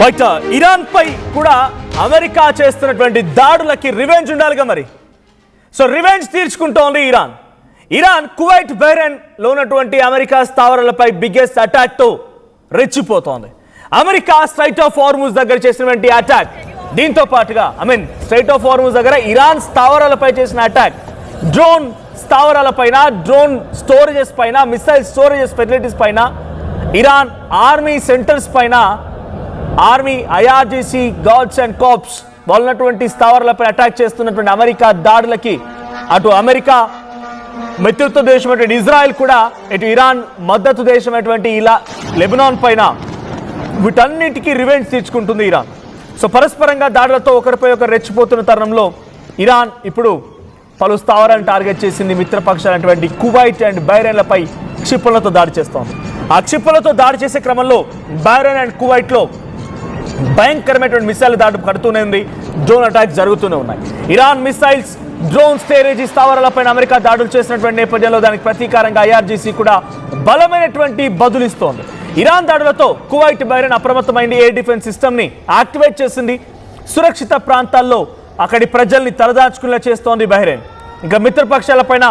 Right, Iran పై కూడా America చేస్తున్నటువంటి దాడులకి revenge ఉండాలిగా మరి. సో రివెంజ్ తీర్చుకుంటోంది ఇరాన్ కువైట్ బహ్రెయిన్ లో ఉన్నటువంటి అమెరికా స్థావరాలపై బిగ్గెస్ట్ అటాక్ తో రెచ్చిపోతోంది. అమెరికా స్ట్రైట్ ఆఫ్ హార్ముజ్ దగ్గర చేసినటువంటి అటాక్, దీంతో పాటుగా స్ట్రైట్ ఆఫ్ హార్ముజ్ దగ్గర ఇరాన్ స్థావరాలపై చేసిన అటాక్, డ్రోన్ స్థావరాలపైన, డ్రోన్ స్టోరేజెస్ పైన, మిసైల్ స్టోరేజెస్ ఫెసిలిటీస్ పైన, ఇరాన్ ఆర్మీ సెంటర్స్ పైన, army IRGC guards and corps వాళ్ళటువంటి స్థావరాలపై అటాక్ చేస్తున్నటువంటి అమెరికా దాడులకి అటు అమెరికా మిత్రత్వ దేశమైనటువంటి ఇజ్రాయెల్ కూడా ఇటు ఇరాన్ మద్దతు దేశమైనటువంటి లెబనాన్ పైన వీటన్నిటికీ రివెంజ్ తీర్చుకుంటుంది ఇరాన్. సో పరస్పరంగా దాడులతో ఒకరిపై ఒకరు రెచ్చిపోతున్న తరుణంలో ఇరాన్ ఇప్పుడు పలు స్థావరాలను టార్గెట్ చేసింది. మిత్రపక్షాలైనటువంటి కువైట్ అండ్ బహ్రెయిన్లపై క్షిపణులతో దాడి చేస్తోంది. ఆ క్షిపణులతో దాడి చేసే క్రమంలో బహ్రెయిన్ అండ్ కువైట్లో భయంకరమైనటువంటి మిసైల్ దాడి పడుతూనే ఉంది, డ్రోన్ అటాక్ జరుగుతూనే ఉన్నాయి. ఇరాన్ మిసైల్స్, డ్రోన్ స్టోరేజ్ స్థావరాలపైన అమెరికా దాడులు చేసినటువంటి నేపథ్యంలో దానికి ప్రతీకారంగా ఐఆర్జీసీ కూడా బలమైనటువంటి బదులిస్తోంది. ఇరాన్ దాడులతో కువైట్ బహ్రెయిన్ అప్రమత్తమైంది. ఎయిర్ డిఫెన్స్ సిస్టమ్ని యాక్టివేట్ చేసింది. సురక్షిత ప్రాంతాల్లో అక్కడి ప్రజల్ని తలదాచుకునేలా చేస్తోంది బహ్రెయిన్. ఇంకా మిత్రపక్షాలపైన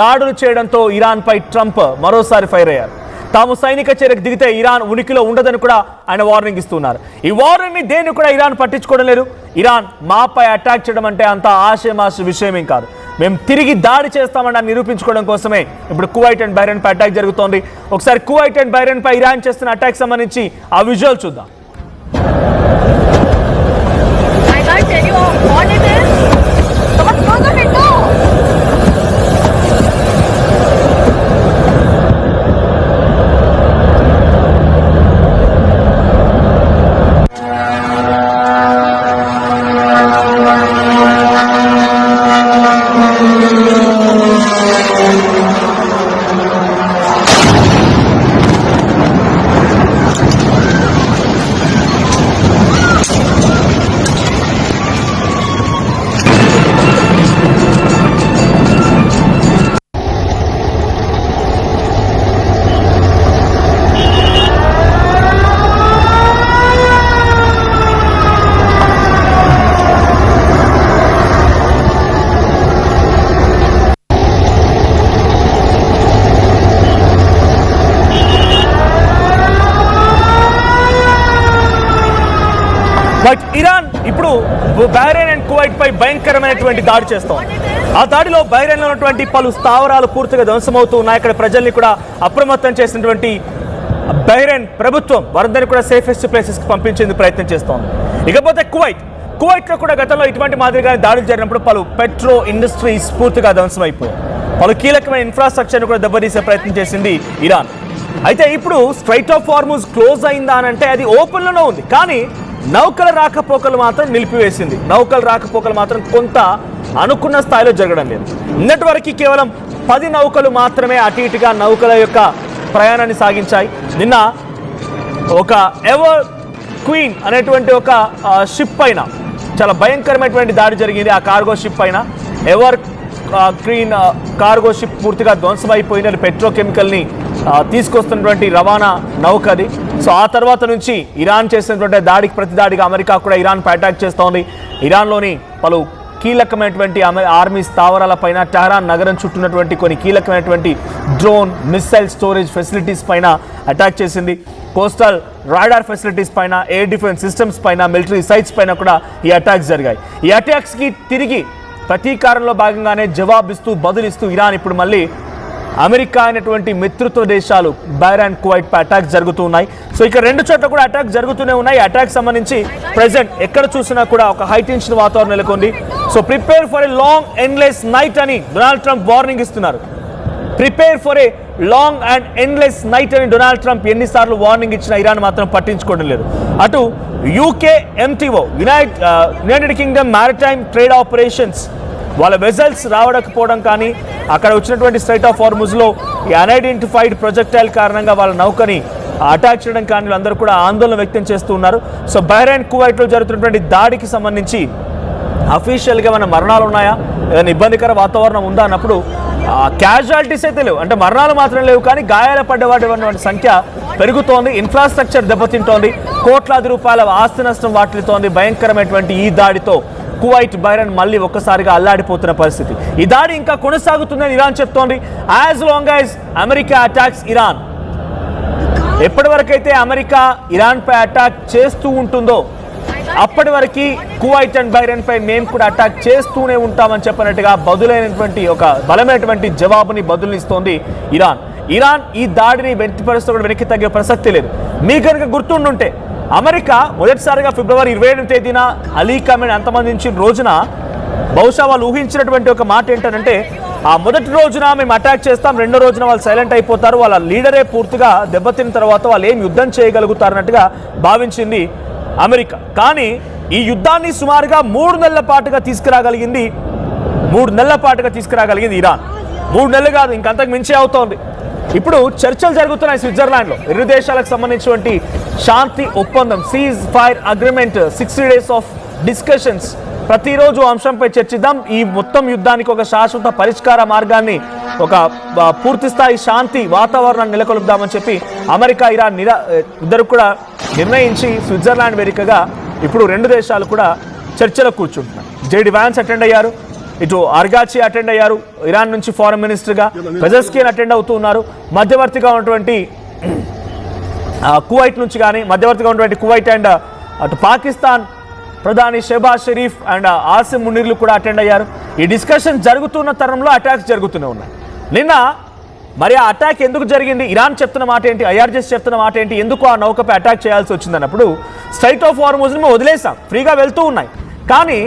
దాడులు చేయడంతో ఇరాన్పై ట్రంప్ మరోసారి ఫైర్ అయ్యారు. తాము సైనిక చర్యకు దిగితే ఇరాన్ ఉనికిలో ఉండదని కూడా ఆయన వార్నింగ్ ఇస్తున్నారు. ఈ వార్నింగ్ ని దేన్ని కూడా ఇరాన్ పట్టించుకోవడం లేదు. ఇరాన్ మాపై అటాక్ చేయడం అంటే అంత ఆశమాష విషయమేం కాదు, మేము తిరిగి దాడి చేస్తామని నిరూపించుకోవడం కోసమే ఇప్పుడు కువైట్ అండ్ బహ్రెయిన్ పై అటాక్ జరుగుతోంది. ఒకసారి కువైట్ అండ్ బహ్రెయిన్ పై ఇరాన్ చేస్తున్న అటాక్ సంబంధించి ఆ విజువల్ చూద్దాం. బట్ ఇరాన్ ఇప్పుడు బహ్రెయిన్ అండ్ కువైట్ పై భయంకరమైనటువంటి దాడి చేస్తోంది. ఆ దాడిలో బహ్రెయిన్లో ఉన్నటువంటి పలు స్థావరాలు పూర్తిగా ధ్వంసమవుతూ ఉన్నాయి. అక్కడ ప్రజల్ని కూడా అప్రమత్తం చేసినటువంటి బహ్రెయిన్ ప్రభుత్వం వారందరినీ కూడా సేఫెస్ట్ ప్లేసెస్కి పంపించేందుకు ప్రయత్నం చేస్తోంది. ఇకపోతే కువైట్లో కూడా గతంలో ఇటువంటి మాదిరిగానే దాడులు జరిగినప్పుడు పలు పెట్రో ఇండస్ట్రీస్ పూర్తిగా ధ్వంసమైపోయాయి. పలు కీలకమైన ఇన్ఫ్రాస్ట్రక్చర్ను కూడా దెబ్బతీసే ప్రయత్నం చేసింది ఇరాన్. అయితే ఇప్పుడు స్ట్రైట్ ఆఫ్ హార్ముజ్ క్లోజ్ అయిందా అంటే అది ఓపెన్లోనే ఉంది, కానీ నౌకల రాకపోకలు మాత్రం నిలిపివేసింది. నౌకల రాకపోకలు మాత్రం కొంత అనుకున్న స్థాయిలో జరగడం లేదు. నిన్నటి వరకు కేవలం 10 నౌకలు మాత్రమే అటు ఇటుగా నౌకల యొక్క ప్రయాణాన్ని సాగించాయి. నిన్న ఒక ఎవర్ క్వీన్ అనేటువంటి ఒక షిప్ పైన చాలా భయంకరమైనటువంటి దాడి జరిగింది. ఆ కార్గో షిప్ పైన ఎవర్ క్వీన్ కార్గో షిప్ పూర్తిగా ధ్వంసమైపోయిన పెట్రోకెమికల్ని తీసుకొస్తున్నటువంటి రవాణా నౌక అది. సో ఆ తర్వాత నుంచి ఇరాన్ చేసినటువంటి దాడికి ప్రతిదాడిగా అమెరికా కూడా ఇరాన్పై అటాక్ చేస్తోంది. ఇరాన్లోని పలు కీలకమైనటువంటి ఆర్మీ స్థావరాలపైన, టెహరాన్ నగరం చుట్టూన్నటువంటి కొన్ని కీలకమైనటువంటి డ్రోన్, మిసైల్ స్టోరేజ్ ఫెసిలిటీస్ పైన అటాక్ చేసింది. కోస్టల్ రాడార్ ఫెసిలిటీస్ పైన, ఎయిర్ డిఫెన్స్ సిస్టమ్స్ పైన, మిలిటరీ సైట్స్ పైన కూడా ఈ అటాక్స్ జరిగాయి. ఈ అటాక్స్కి తిరిగి ప్రతీకారంలో భాగంగానే జవాబిస్తూ బదులిస్తూ ఇరాన్ ఇప్పుడు మళ్ళీ అమెరికా అయినటువంటి మిత్రత్వ దేశాలు బహ్రెయిన్, కువైట్ పై అటాక్స్ జరుగుతున్నాయి. సో ఇక రెండు చోట్ల కూడా అటాక్ జరుగుతూనే ఉన్నాయి. అటాక్ సంబంధించి ప్రెజెంట్ ఎక్కడ చూసినా కూడా ఒక హై టెన్షన్ వాతావరణం నెలకొంది. So prepare for a long endless night అని డొనాల్డ్ ట్రంప్ వార్నింగ్ ఇస్తున్నారు. Prepare for a long and endless night అని డొనాల్డ్ ట్రంప్ ఎన్నిసార్లు వార్నింగ్ ఇచ్చినా ఇరాన్ మాత్రం పట్టించుకోవడం లేదు. అటు UK MTO, United Kingdom maritime trade operations వాళ్ళ వెజల్స్ రావడకపోవడం కానీ, అక్కడ వచ్చినటువంటి స్ట్రైట్ ఆఫ్ హార్ముజ్లో ఈ అన్ఐడెంటిఫైడ్ ప్రొజెక్టైల్ కారణంగా వాళ్ళ నౌకని అటాక్ చేయడం కానీ వీళ్ళందరూ కూడా ఆందోళన వ్యక్తం చేస్తూ ఉన్నారు. సో బహ్రెయిన్, కువైట్లో జరుగుతున్నటువంటి దాడికి సంబంధించి అఫీషియల్గా ఏమైనా మరణాలు ఉన్నాయా, ఏదైనా ఇబ్బందికర వాతావరణం ఉందా అన్నప్పుడు క్యాజువాలిటీస్ అయితే లేవు, అంటే మరణాలు మాత్రం లేవు, కానీ గాయాల పడ్డవాటి సంఖ్య పెరుగుతోంది. ఇన్ఫ్రాస్ట్రక్చర్ దెబ్బతింటోంది, కోట్లాది రూపాయల ఆస్తి నష్టం వాటిల్తోంది. భయంకరమైనటువంటి ఈ దాడితో కువైట్, బహ్రెయిన్ మళ్ళీ ఒక్కసారిగా అల్లాడిపోతున్న పరిస్థితి. ఈ దాడి ఇంకా కొనసాగుతుందని ఇరాన్ చెప్తోంది. As long as America attacks Iran, ఎప్పటి వరకైతే అమెరికా ఇరాన్ పై అటాక్ చేస్తూ ఉంటుందో అప్పటి వరకు కువైట్ అండ్ బహ్రెయిన్ పై మేము కూడా అటాక్ చేస్తూనే ఉంటామని చెప్పినట్టుగా బదులైనటువంటి ఒక బలమైనటువంటి జవాబుని బదులిస్తోంది ఇరాన్. ఇరాన్ ఈ దాడిని వెనక్కి తగ్గే ప్రసక్తి లేదు. మీకు కనుక గుర్తుండుంటే అమెరికా మొదటిసారిగా ఫిబ్రవరి 27వ తేదీన అలీ ఖమేనీ అంతమందించిన రోజున బహుశా వాళ్ళు ఊహించినటువంటి ఒక మాట ఏంటంటే, ఆ మొదటి రోజున మేము అటాక్ చేస్తాం, రెండో రోజున వాళ్ళు సైలెంట్ అయిపోతారు, వాళ్ళ లీడరే పూర్తిగా దెబ్బతిన్న తర్వాత వాళ్ళు ఏం యుద్ధం చేయగలుగుతారన్నట్టుగా భావించింది అమెరికా. కానీ ఈ యుద్ధాన్ని సుమారుగా 3 నెలల పాటుగా తీసుకురాగలిగింది ఇరాన్. 3 నెలలు కాదు, ఇంకంతకు మించే అవుతోంది. ఇప్పుడు చర్చలు జరుగుతున్నాయి స్విట్జర్లాండ్లో. ఇరు దేశాలకు సంబంధించినటువంటి శాంతి ఒప్పందం, cease fire agreement, 60 days of discussions. ప్రతిరోజు అంశంపై చర్చిద్దాం, ఈ మొత్తం యుద్ధానికి ఒక శాశ్వత పరిష్కార మార్గాన్ని, ఒక పూర్తిస్థాయి శాంతి వాతావరణాన్ని నెలకొల్పుదామని చెప్పి అమెరికా, ఇరాన్ ఇద్దరు కూడా నిర్ణయించి స్విట్జర్లాండ్ వేదికగా ఇప్పుడు 2 దేశాలు కూడా చర్చలకు కూర్చుంటున్నాయి. జేడి వ్యాన్స్ అటెండ్ అయ్యారు, ఇటు అర్గాచి అటెండ్ అయ్యారు, ఇరాన్ నుంచి ఫారెన్ మినిస్టర్గా పెజెస్కియన్ అటెండ్ అవుతూ ఉన్నారు. మధ్యవర్తిగా ఉన్నటువంటి కువైట్ నుంచి కానీ, మధ్యవర్తిగా ఉన్నటువంటి కువైట్ అండ్ అటు పాకిస్తాన్ ప్రధాని షెహబాజ్ షరీఫ్ అండ్ ఆసిమ్ మునీర్లు కూడా అటెండ్ అయ్యారు. ఈ డిస్కషన్ జరుగుతున్న తరుణంలో అటాక్స్ జరుగుతూనే ఉన్నాయి. నిన్న మరి ఆ అటాక్ ఎందుకు జరిగింది, ఇరాన్ చెప్తున్న మాట ఏంటి, ఐఆర్జీఎస్ చెప్తున్న మాట ఏంటి, ఎందుకు ఆ నౌకపై అటాక్ చేయాల్సి వచ్చిందన్నప్పుడు, స్ట్రైట్ ఆఫ్ హార్ముజ్ని మేము వదిలేసాం, ఫ్రీగా వెళ్తూ ఉన్నాయి, కానీ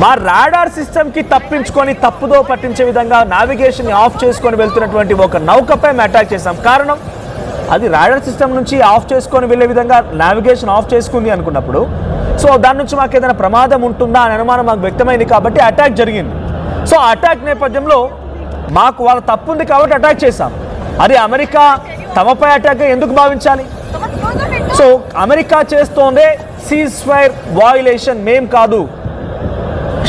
మా రాడార్ సిస్టమ్కి తప్పించుకొని తప్పుదో పట్టించే విధంగా నావిగేషన్ని ఆఫ్ చేసుకొని వెళ్తున్నటువంటి ఒక నౌకపై మేము అటాక్ చేసాం. కారణం అది రాడార్ సిస్టమ్ నుంచి ఆఫ్ చేసుకొని వెళ్ళే విధంగా నావిగేషన్ ఆఫ్ చేసుకుంది అనుకున్నప్పుడు, సో దాని నుంచి మాకు ఏదైనా ప్రమాదం ఉంటుందా అని అనుమానం మాకు వ్యక్తమైంది కాబట్టి అటాక్ జరిగింది. సో అటాక్ నేపథ్యంలో మాకు వాళ్ళ తప్పు ఉంది కాబట్టి అటాక్ చేశాం. అది అమెరికా తమపై అటాక్ ఎందుకు భావించాలి? సో అమెరికా చేస్తోందే సీజ్ ఫైర్ వయోలేషన్, మేం కాదు.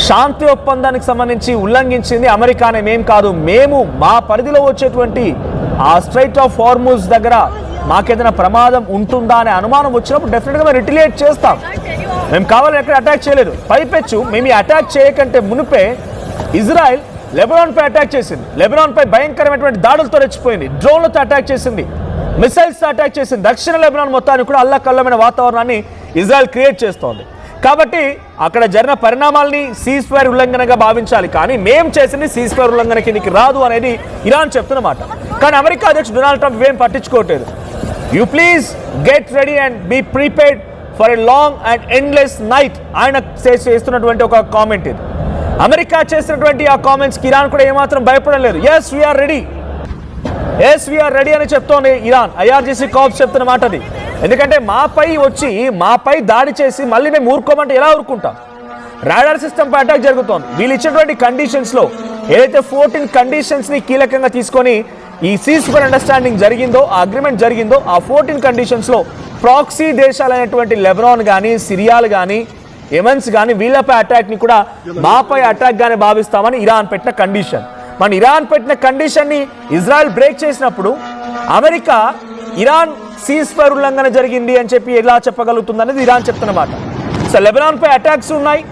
శాంతి ఒప్పందానికి సంబంధించి ఉల్లంఘించింది అమెరికానే, మేం కాదు. మేము మా పరిధిలో వచ్చేటువంటి ఆ స్ట్రైట్ ఆఫ్ హార్ముజ్ దగ్గర మాకేదైనా ప్రమాదం ఉంటుందా అనే అనుమానం వచ్చినప్పుడు డెఫినెట్గా మేము రిటిలియేట్ చేస్తాం. మేము కావాలని ఎక్కడ అటాక్ చేయలేదు. పైపెచ్చు మేము ఈ అటాక్ చేయకంటే మునిపే ఇజ్రాయెల్ లెబనాన్పై అటాక్ చేసింది. లెబనాన్పై భయంకరమైనటువంటి దాడులతో రెచ్చిపోయింది, డ్రోన్లతో అటాక్ చేసింది, మిసైల్స్తో అటాక్ చేసింది. దక్షిణ లెబనాన్ మొత్తానికి కూడా అల్లకల్లమైన వాతావరణాన్ని ఇజ్రాయెల్ క్రియేట్ చేస్తోంది. కాబట్టి అక్కడ జరిగిన పరిణామాలని సీజ్ ఫైర్ ఉల్లంఘనగా భావించాలి, కానీ మేము చేసింది సీజ్ ఫైర్ ఉల్లంఘన కిందకి రాదు అనేది ఇరాన్ చెప్తున్నమాట. కానీ అమెరికా అధ్యక్షుడు డొనాల్డ్ ట్రంప్ ఇవేం పట్టించుకోవట్లేదు. You please get ready and be prepared for a long and endless night ఆయన చేస్తున్నటువంటి ఒక కామెంట్ ఇది. అమెరికా చేసినటువంటి ఆ కామెంట్స్కి ఇరాన్ కూడా ఏమాత్రం భయపడడం లేదు. ఎస్ వీఆర్ రెడీ అని చెప్తోంది ఇరాన్. ఐఆర్జీసీ కార్ప్స్ చెప్తున్న మాట అది. ఎందుకంటే మాపై దాడి చేసి మళ్ళీ మేము ఊరుకోమంటే ఎలా ఊరుకుంటాం? రాడార్ సిస్టమ్పై అటాక్ జరుగుతోంది. వీళ్ళు ఇచ్చినటువంటి కండిషన్స్లో ఏదైతే 14 కండిషన్స్ని కీలకంగా తీసుకొని ఈ సీజ్ ఫైర్ అండర్స్టాండింగ్ జరిగిందో, ఆ అగ్రిమెంట్ జరిగిందో, ఆ 14 కండిషన్స్లో ప్రాక్సీ దేశాలైనటువంటి లెబనాన్ కానీ, సిరియాలు కానీ, యెమెన్స్ కానీ వీళ్ళపై అటాక్ని కూడా మాపై అటాక్గానే భావిస్తామని ఇరాన్ పెట్టిన కండిషన్. మన ఇరాన్ పెట్టిన కండిషన్ని ఇజ్రాయెల్ బ్రేక్ చేసినప్పుడు అమెరికా ఇరాన్ సీజ్ ఫైర్ ఉల్లంఘన జరిగింది అని చెప్పి ఎలా చెప్పగలుగుతుంది అనేది ఇరాన్ చెప్తున్నమాట. సో లెబనాన్పై అటాక్స్ ఉన్నాయి,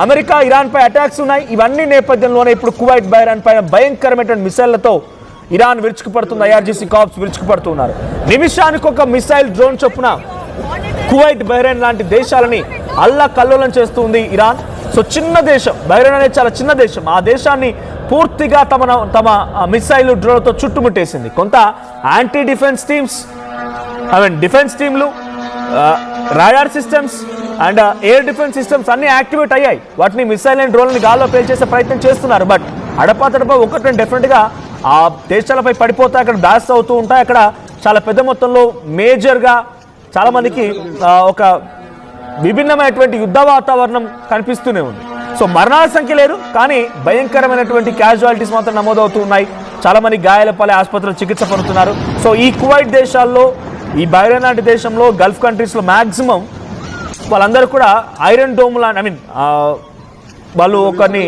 అమెరికా ఇరాన్పై అటాక్స్ ఉన్నాయి. ఇవన్నీ నేపథ్యంలోనే ఇప్పుడు కువైట్, బహ్రెయిన్ పైన భయంకరమైనటువంటి మిసైళ్లతో ఇరాన్ విరుచుకుపడుతుంది. ఐఆర్జీసీ కార్ప్స్ విరుచుకుపడుతున్నారు. నిమిషానికి ఒక మిసైల్ డ్రోన్ చొప్పున కువైట్, బహ్రెయిన్ లాంటి దేశాలని అల్లకల్లోలం చేస్తుంది ఇరాన్. సో చిన్న దేశం బహ్రెయిన్ అనేది చాలా చిన్న దేశం. ఆ దేశాన్ని పూర్తిగా తమ మిసైల్ డ్రోన్లతో చుట్టుముట్టేసింది. కొంత యాంటీ డిఫెన్స్ టీంలు, radar systems and air defence systems అన్ని యాక్టివేట్ అయ్యాయి. వాటిని మిసైల్ అండ్ డ్రోన్లని గాల్లో పేల్చేసే ప్రయత్నం చేస్తున్నారు. బట్ అడపాతడపా ఒకటి డెఫినెట్గా ఆ దేశాలపై పడిపోతాయి, అక్కడ బ్లాస్ట్ అవుతూ ఉంటాయి. అక్కడ చాలా పెద్ద మొత్తంలో మేజర్గా చాలామందికి ఒక విభిన్నమైనటువంటి యుద్ధ వాతావరణం కనిపిస్తూనే ఉంది. సో మరణాల సంఖ్య లేదు, కానీ భయంకరమైనటువంటి క్యాజువాలిటీస్ మాత్రం నమోదవుతూ ఉన్నాయి. చాలామంది గాయాల పాలై ఆసుపత్రిలో చికిత్స పొందుతున్నారు. సో ఈ కువైట్ దేశాల్లో, ఈ బహ్రెయిన్ లాంటి దేశంలో, గల్ఫ్ కంట్రీస్లో మ్యాక్సిమం వాళ్ళందరూ కూడా ఐరన్ డోమ్ లాంటి వాళ్ళు కొన్ని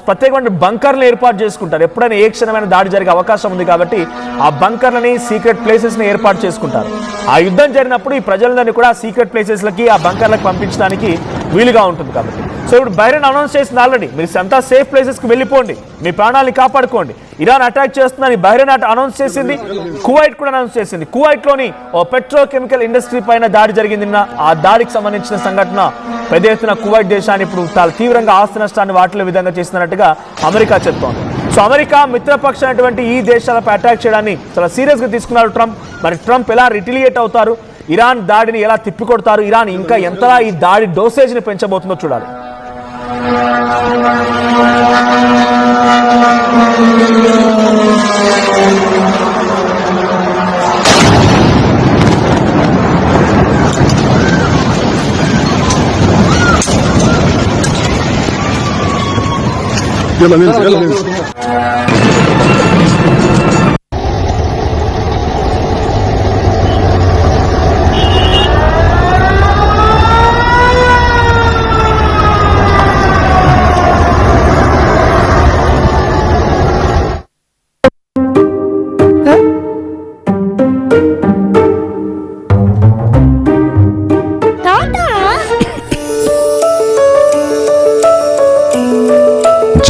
ప్రత్యేకమైన బంకర్లు ఏర్పాటు చేసుకుంటారు. ఎప్పుడైనా ఏ క్షణమైన దాడి జరిగే అవకాశం ఉంది కాబట్టి ఆ బంకర్లని, సీక్రెట్ ప్లేసెస్ని ఏర్పాటు చేసుకుంటారు. ఆ యుద్ధం జరిగినప్పుడు ఈ ప్రజలందరినీ కూడా సీక్రెట్ ప్లేసెస్లకి, ఆ బంకర్లకు పంపించడానికి వీలుగా ఉంటుంది కాబట్టి. సో ఇప్పుడు బహ్రెయిన్ అనౌన్స్ చేసింది ఆల్రెడీ, మీరు అంతా సేఫ్ ప్లేసెస్కి వెళ్ళిపోండి, మీ ప్రాణాలని కాపాడుకోండి. ఇరాన్ అటాక్ చేస్తుందని బహ్రెయిన్ అనౌన్స్ చేసింది, కువైట్ కూడా అనౌన్స్ చేసింది. కువైట్లోని ఓ పెట్రోకెమికల్ ఇండస్ట్రీ పైన దాడి జరిగింది. ఆ దాడికి సంబంధించిన సంఘటన పెద్ద ఎత్తున కువైట్ దేశాన్ని ఇప్పుడు చాలా తీవ్రంగా ఆస్తి నష్టాన్ని వాటిలో విధంగా చేస్తున్నట్టుగా అమెరికా చెప్తోంది. సో అమెరికా మిత్రపక్ష అయినటువంటి ఈ దేశాలపై అటాక్ చేయడాన్ని చాలా సీరియస్గా తీసుకున్నారు ట్రంప్. మరి ట్రంప్ ఎలా రిటిలియేట్ అవుతారు, ఇరాన్ దాడిని ఎలా తిప్పికొడతారు, ఇరాన్ ఇంకా ఎంతలా ఈ దాడి డోసేజ్ని పెంచబోతుందో చూడాలి. يلا ننزل يلا ننزل.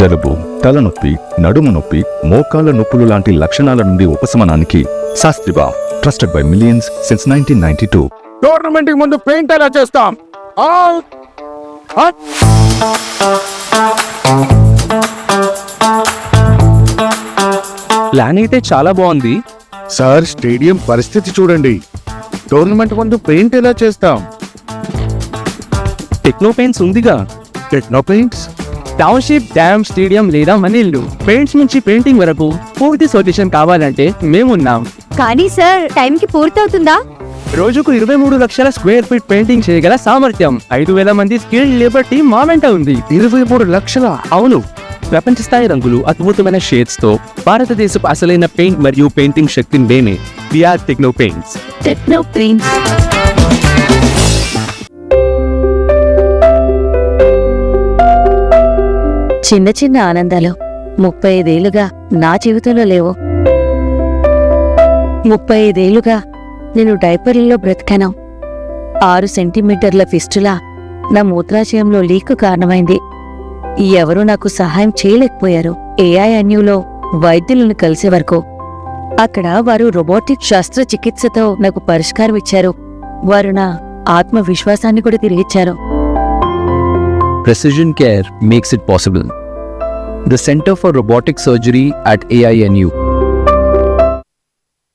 జలుబు, తలనొప్పి, నడుము నొప్పి, మోకాళ్ళ నొప్పులు లాంటి లక్షణాల నుండి ఉపశమనానికి శాస్త్రిబా, trusted by millions since 1992. Tournament కి ముందు పెయింట్ ఎలా చేస్తాం? ప్లాన్ అయితే చాలా బాగుంది సార్, స్టేడియం పరిస్థితి చూడండి. టోర్నమెంట్ ముందు పెయింట్ ఎలా చేస్తాం? టెక్నో పెయింట్స్ ఉందిగా. Techno paints, township, dam, stadium లేదా మనీళ్ళు, పెయింట్స్ నుంచి పెయింటింగ్ వరకు పూర్తి సొల్యూషన్ కావాలంటే మేమున్నాం. కానీ సార్, టైంకి పూర్తవుతుందా? రోజుకు 23 లక్షల స్క్వేర్ ఫీట్ పెయింటింగ్ చేయగల సామర్థ్యం, 5,000 మంది స్కిల్డ్ లేబర్ టీం మా వెంట ఉంది. 23 లక్షల? అవును, ప్రపంచ స్థాయి రంగులు, అద్భుతమైన షేడ్స్ తో భారతదేశపు అసలైన పెయింట్ మరియు పెయింటింగ్ శక్తిని మేమే. We are techno paints. Techno paints. చిన్న చిన్న ఆనందాలు 35 ఏళ్లుగా నా జీవితంలో లేవు. 35 ఏళ్లుగా నేను డైపర్లలో బ్రతికాను. 6 సెంటీమీటర్ల ఫిస్టులా నా మూత్రాశయంలో లీక్ కారణమైంది. ఎవరూ నాకు సహాయం చేయలేకపోయారు. ఏఐఎన్యూలో వైద్యులను కలిసే వరకు. అక్కడ వారు రోబోటిక్ శస్త్రచికిత్సతో నాకు పరిష్కారం ఇచ్చారు. వారు నా ఆత్మవిశ్వాసాన్ని కూడా తిరిగిచ్చారు. Precision care makes it possible. The Center for Robotic Surgery at AINU.